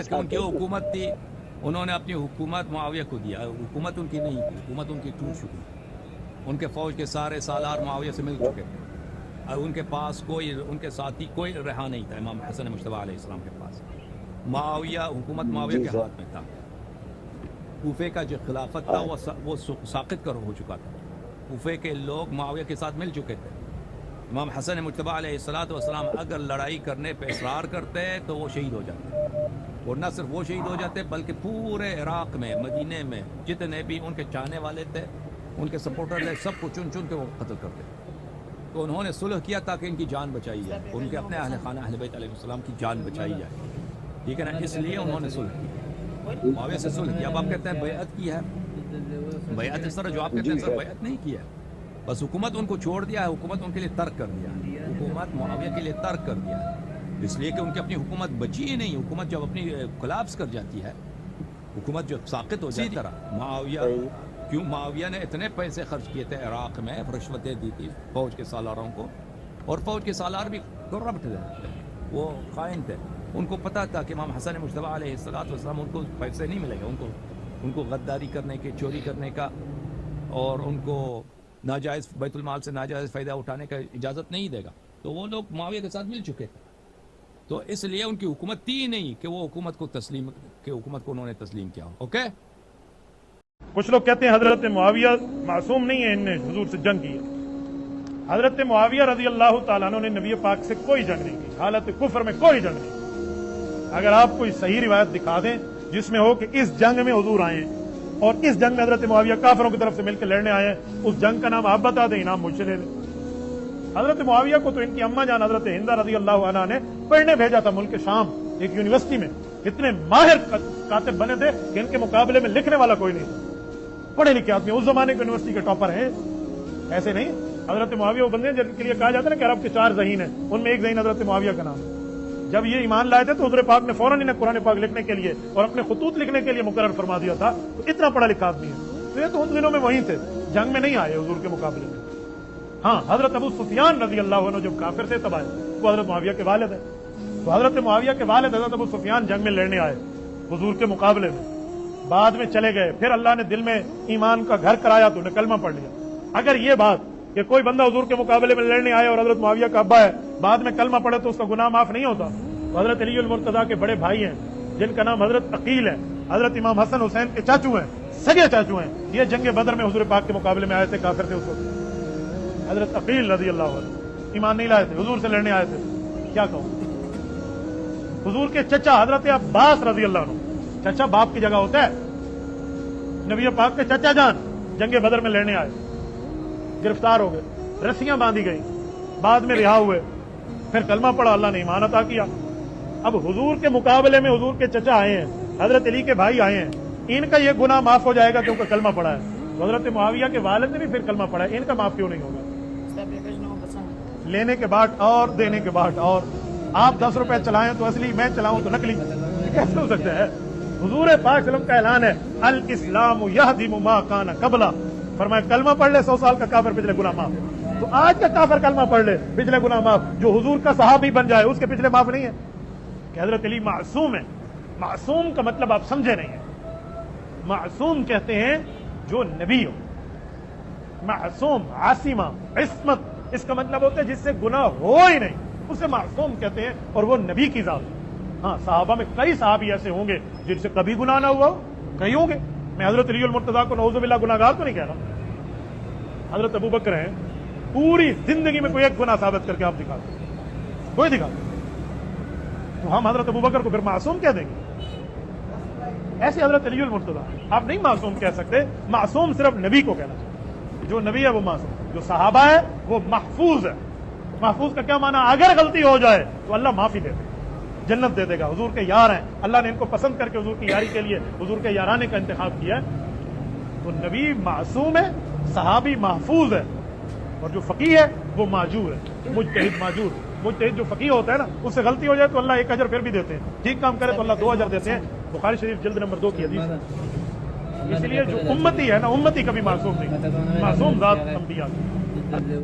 کہ ان کی حکومت تھی، انہوں نے اپنی حکومت معاویہ کو دیا، حکومت ان کی نہیں تھی، حکومت ان کی ٹوٹ چکی، ان کے فوج کے سارے سالار معاویہ سے مل چکے تھے، اور ان کے پاس کوئی، ان کے ساتھی کوئی رہا نہیں تھا امام حسن مجتبیٰ علیہ السلام کے پاس۔ معاویہ، حکومت معاویہ کے ہاتھ میں تھا، کوفے کا جو خلافت تھا وہ ساقط کر ہو چکا تھا، کوفے کے لوگ معاویہ کے ساتھ مل چکے تھے۔ امام حسن مجتبیٰ علیہ السلام اگر لڑائی کرنے پہ اصرار کرتے تو وہ شہید ہو جاتے، اور نہ صرف وہ شہید ہو جاتے بلکہ پورے عراق میں، مدینے میں جتنے بھی ان کے چاہنے والے تھے، ان کے سپورٹر تھے، سب کو چن چن کے وہ قتل کرتے۔ تو انہوں نے صلح کیا تاکہ ان کی جان بچائی جائے، ان کے اپنے اہل خانہ اہل بیت علیہ السلام کی جان بچائی جائے، ٹھیک ہے نا؟ اس لیے انہوں نے صلح کی، معاویہ سے صلح کیا۔ اب آپ کہتے ہیں بیعت کی ہے، بیعت اس طرح جو آپ کہتے ہیں سر بیعت نہیں کی ہے، بس حکومت ان کو چھوڑ دیا ہے، حکومت ان کے لیے ترک کر دیا ہے، حکومت معاویہ کے لیے ترک کر دیا ہے، اس لیے کہ ان کی اپنی حکومت بچی ہی نہیں۔ حکومت جب اپنی کولapس کر جاتی ہے، حکومت جب ساقط ہو جاتی ہے، معاویہ نے اتنے پیسے خرچ کیے تھے عراق میں، رشوتیں دی تھی فوج کے سالاروں کو، اور فوج کے سالار بھی کرپٹ تھے، وہ خائن تھے، ان کو پتہ تھا کہ امام حسن مجتبیٰ علیہ السلام ان کو پیسے نہیں ملے گا، ان کو غداری کرنے کے، چوری کرنے کا، اور ان کو ناجائز بیت المال سے ناجائز فائدہ اٹھانے کا اجازت نہیں دے گا، تو وہ لوگ معاویہ کے ساتھ مل چکے تھے، تو اس لیے ان کی حکومت تھی نہیں کہ وہ حکومت کو انہوں نے تسلیم کیا۔ اوکے، کچھ لوگ کہتے ہیں حضرت معاویہ معصوم نہیں ہے، ان نے حضور سے جنگ کی ہے۔ حضرت معاویہ رضی اللہ تعالیٰ عنہ نے نبی پاک سے کوئی جنگ نہیں کی، حالت کفر میں کوئی جنگ نہیں کی۔ اگر آپ کوئی صحیح روایت دکھا دیں جس میں ہو کہ اس جنگ میں حضور آئے ہیں اور اس جنگ میں حضرت معاویہ کافروں کی طرف سے مل کے لڑنے آئے ہیں، اس جنگ کا نام آپ بتا دیں، انعام مجھ سے لے لیں۔ حضرت معاویہ کو تو ان کی اماں جان حضرت ہندہ رضی اللہ عنہ نے پڑھنے بھیجا تھا ملک شام، ایک یونیورسٹی میں، اتنے ماہر کاتب بنے تھے کہ ان کے مقابلے میں لکھنے والا کوئی نہیں تھا، پڑھے لکھے آدمی، اس زمانے کے یونیورسٹی کے ٹاپر ہیں، ایسے نہیں۔ حضرت معاویہ وہ بندے جن کے لیے کہا جاتا ہے نا کہ عرب کے 4 ذہین ہیں، ان میں ایک ذہین حضرت معاویہ کا نام ہے۔ جب یہ ایمان لائے تھے تو حضور پاک نے فوراً انہیں قرآن پاک لکھنے کے لیے اور اپنے خطوط لکھنے کے لیے مقرر فرما دیا تھا، تو اتنا پڑھا لکھا آدمی ہے، تو یہ تو ان دنوں میں وہیں تھے، جنگ میں نہیں آئے حضور کے مقابلے میں۔ ہاں، حضرت ابو سفیان رضی اللہ عنہ جب کافر تھے تب آئے، وہ حضرت معاویہ کے والد ہیں، تو حضرت معاویہ کے والد حضرت ابو سفیان جنگ میں لڑنے آئے حضور کے مقابلے میں، بعد میں چلے گئے، پھر اللہ نے دل میں ایمان کا گھر کرایا تو انہیں کلمہ پڑھ لیا۔ اگر یہ بات کہ کوئی بندہ حضور کے مقابلے میں لڑنے آئے اور حضرت معاویہ کا ابا ہے، بعد میں کلمہ پڑھے تو اس کا گناہ معاف نہیں ہوتا، تو حضرت علی المرتضیٰ کے بڑے بھائی ہیں جن کا نام حضرت عقیل ہے، حضرت امام حسن حسین کے چاچو ہیں، سگے چاچو ہیں، یہ جنگ بدر میں حضور پاک کے مقابلے میں آئے تھے، کافر تھے اس وقت۔ حضرت عقیل رضی اللہ عنہ ایمان نہیں لائے تھے، حضور سے لڑنے آئے تھے، کیا کہوں۔ حضور کے چچا حضرت عباس رضی اللہ عنہ، چچا باپ کی جگہ ہوتا ہے، نبی پاک کے چچا جان جنگ بدر میں لڑنے آئے، گرفتار ہو گئے، رسیاں باندھی گئی، بعد میں رہا ہوئے، پھر کلمہ پڑھا، اللہ نے ایمان عطا کیا۔ اب حضور کے مقابلے میں حضور کے چچا آئے ہیں، حضرت علی کے بھائی آئے ہیں، ان کا یہ گناہ معاف ہو جائے گا کیونکہ کلمہ پڑھا ہے، تو حضرت معاویہ کے والد نے بھی پھر کلمہ پڑھا ہے، ان کا معاف کیوں نہیں ہوگا؟ لینے کے بعد اور دینے کے بعد اور، آپ 10 روپے چلائیں تو اصلی، میں چلاؤں تو نقلی، کیسے ہو سکتا ہے؟ حضور پاک صلی اللہ علیہ وسلم کا اعلان ہے، الاسلام یہدم ما کان قبلہ، فرمایا کلمہ پڑھ لے 100 سال کا کافر پچھلے گناہ معاف۔ تو آج کا کافر کلمہ پڑھ لے پچھلے گناہ معاف، جو حضور کا صحابی بن جائے اس کے پچھلے معاف نہیں ہے، کہ حضرت علی معصوم ہے۔ معصوم کا مطلب آپ سمجھے نہیں ہیں، معصوم کہتے ہیں جو نبی ہو، معصوم، عاصمہ، عصمت، اس کا مطلب ہوتا ہے جس سے گناہ ہو ہی نہیں، اسے معصوم کہتے ہیں، اور وہ نبی کی ذات ہے۔ ہاں، صحابہ میں کئی صحابی ایسے ہوں گے جن سے کبھی گناہ نہ ہوا ہو، کئی ہوں گے، میں حضرت علی المرتضیٰ کو نعوذ باللہ گناہ گار تو نہیں کہہ رہا، حضرت ابو بکر ہیں، پوری زندگی میں کوئی ایک گناہ ثابت کر کے آپ دکھا دیں، کوئی دکھا دیں، تو ہم حضرت ابو بکر کو پھر معصوم کہہ دیں گے؟ ایسے حضرت علی المرتضیٰ آپ نہیں معصوم کہہ سکتے، معصوم صرف نبی کو کہنا چاہیے، جو نبی ہے وہ معصوم، جو صحابہ ہے وہ محفوظ ہے۔ محفوظ کا کیا معنی؟ اگر غلطی ہو جائے تو اللہ معافی دے دے گا، جنت دے دے گا، حضور کے یار ہیں، اللہ نے ان کو پسند کر کے حضور کی یاری کے لیے حضور کے یارانے کا انتخاب کیا ہے، تو نبی معصوم ہے، صحابی محفوظ ہے، اور جو فقیہ ہے وہ معجور ہے، مجتہد معجور۔ مجتہد جو فقیہ ہوتا ہے نا، اس سے غلطی ہو جائے تو اللہ 1 اجر پھر بھی دیتے ہیں، ٹھیک کام کرے تو اللہ 2 اجر دیتے ہیں، بخاری شریف جلد نمبر 2 کی حدیث ہے۔ اس لیے جو امتی ہے نا، امتی کبھی معصوم نہیں، معصوم ذات انبیاء کی۔